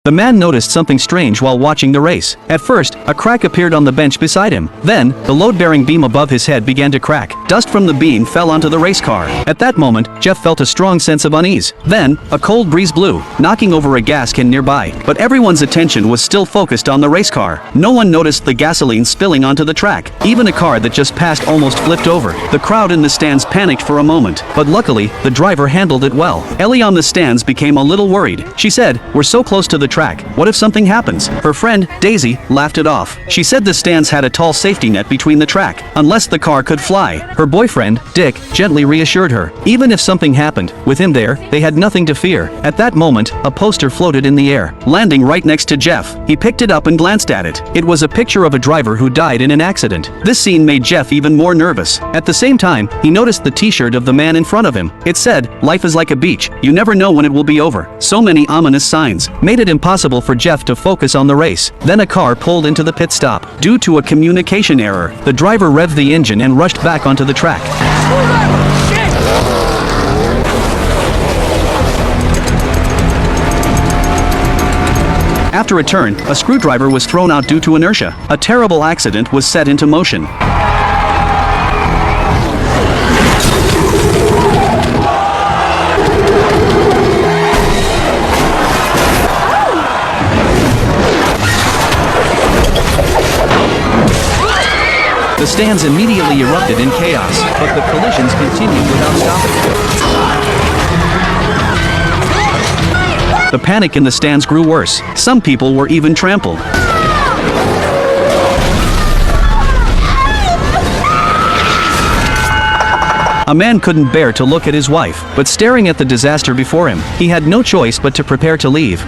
The man noticed something strange while watching the race. At first, a crack appeared on the bench beside him. Then, the load-bearing beam above his head began to crack. Dust from the beam fell onto the race car. At that moment, Jeff felt a strong sense of unease. Then, a cold breeze blew, knocking over a gas can nearby. But everyone's attention was still focused on the race car. No one noticed the gasoline spilling onto the track. Even a car that just passed almost flipped over. The crowd in the stands panicked for a moment, but luckily, the driver handled it well. Ellie on the stands became a little worried. She said, "We're so close to the track. What if something happens?" Her friend, Daisy, laughed it off. She said the stands had a tall safety net between the track, unless the car could fly. Her boyfriend, Dick, gently reassured her. Even if something happened, with him there, they had nothing to fear. At that moment, a poster floated in the air, landing right next to Jeff. He picked it up and glanced at it. It was a picture of a driver who died in an accident. This scene made Jeff even more nervous. At the same time, he noticed the t-shirt of the man in front of him. It said, "Life is like a beach. You never know when it will be over." So many ominous signs made it impossible for Jeff to focus on the race. Then a car pulled into the pit stop. Due to a communication error, the driver revved the engine and rushed back onto the track. After a turn, a screwdriver was thrown out due to inertia. A terrible accident was set into motion. The stands immediately erupted in chaos, but the collisions continued without stopping. The panic in the stands grew worse. Some people were even trampled. A man couldn't bear to look at his wife, but staring at the disaster before him, he had no choice but to prepare to leave.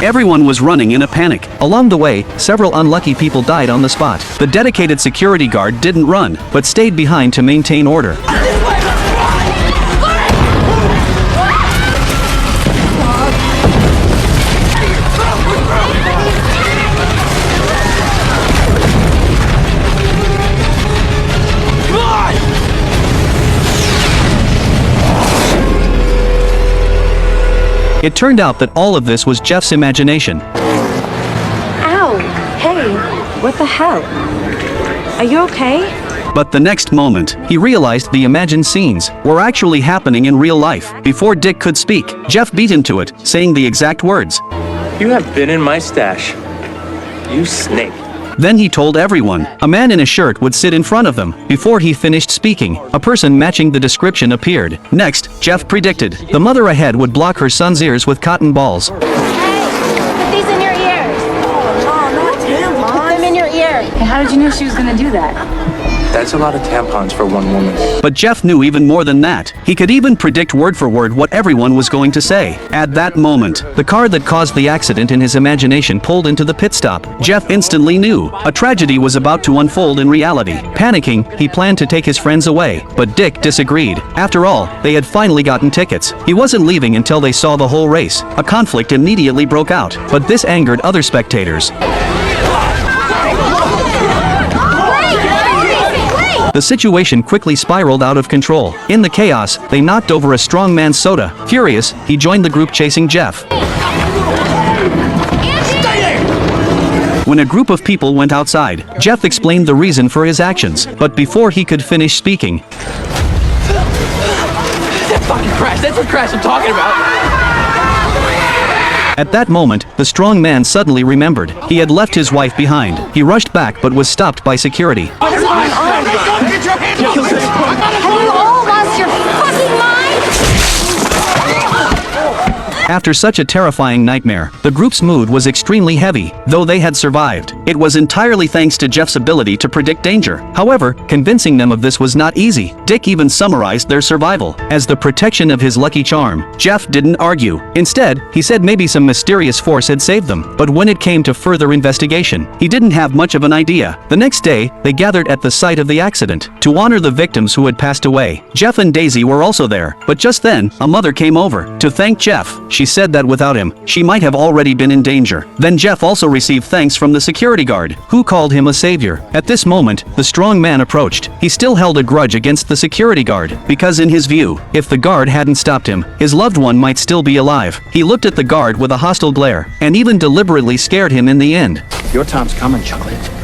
Everyone was running in a panic. Along the way, several unlucky people died on the spot. The dedicated security guard didn't run, but stayed behind to maintain order. It turned out that all of this was Jeff's imagination. Ow! Hey, what the hell? Are you okay? But the next moment, he realized the imagined scenes were actually happening in real life. Before Dick could speak, Jeff beat him to it, saying the exact words. "You have been in my stash. You snake." Then he told everyone. A man in a shirt would sit in front of them. Before he finished speaking, a person matching the description appeared. Next, Jeff predicted the mother ahead would block her son's ears with cotton balls. Hey, put these in your ears. Oh, not tampons. Put them in your ear. How did you know she was gonna do that? That's a lot of tampons for one woman. But Jeff knew even more than that. He could even predict word for word what everyone was going to say. At that moment, the car that caused the accident in his imagination pulled into the pit stop. Jeff instantly knew a tragedy was about to unfold in reality. Panicking, he planned to take his friends away, but Dick disagreed. After all, they had finally gotten tickets. He wasn't leaving until they saw the whole race. A conflict immediately broke out, but this angered other spectators. The situation quickly spiraled out of control. In the chaos, they knocked over a strong man's soda. Furious, he joined the group chasing Jeff. When a group of people went outside, Jeff explained the reason for his actions. But before he could finish speaking, That fucking crash, that's the crash I'm talking about. at that moment, the strong man suddenly remembered. He had left his wife behind. He rushed back but was stopped by security. Have you all lost your fucking mind? After such a terrifying nightmare, the group's mood was extremely heavy, though they had survived. It was entirely thanks to Jeff's ability to predict danger. However, convincing them of this was not easy. Dick even summarized their survival as the protection of his lucky charm. Jeff didn't argue. Instead, he said maybe some mysterious force had saved them. But when it came to further investigation, he didn't have much of an idea. The next day, they gathered at the site of the accident to honor the victims who had passed away. Jeff and Daisy were also there, but just then, a mother came over to thank Jeff. She said that without him, she might have already been in danger. Then Jeff also received thanks from the security guard, who called him a savior. At this moment, the strong man approached. He still held a grudge against the security guard, because in his view, if the guard hadn't stopped him, his loved one might still be alive. He looked at the guard with a hostile glare, and even deliberately scared him in the end. Your time's coming, Chocolate.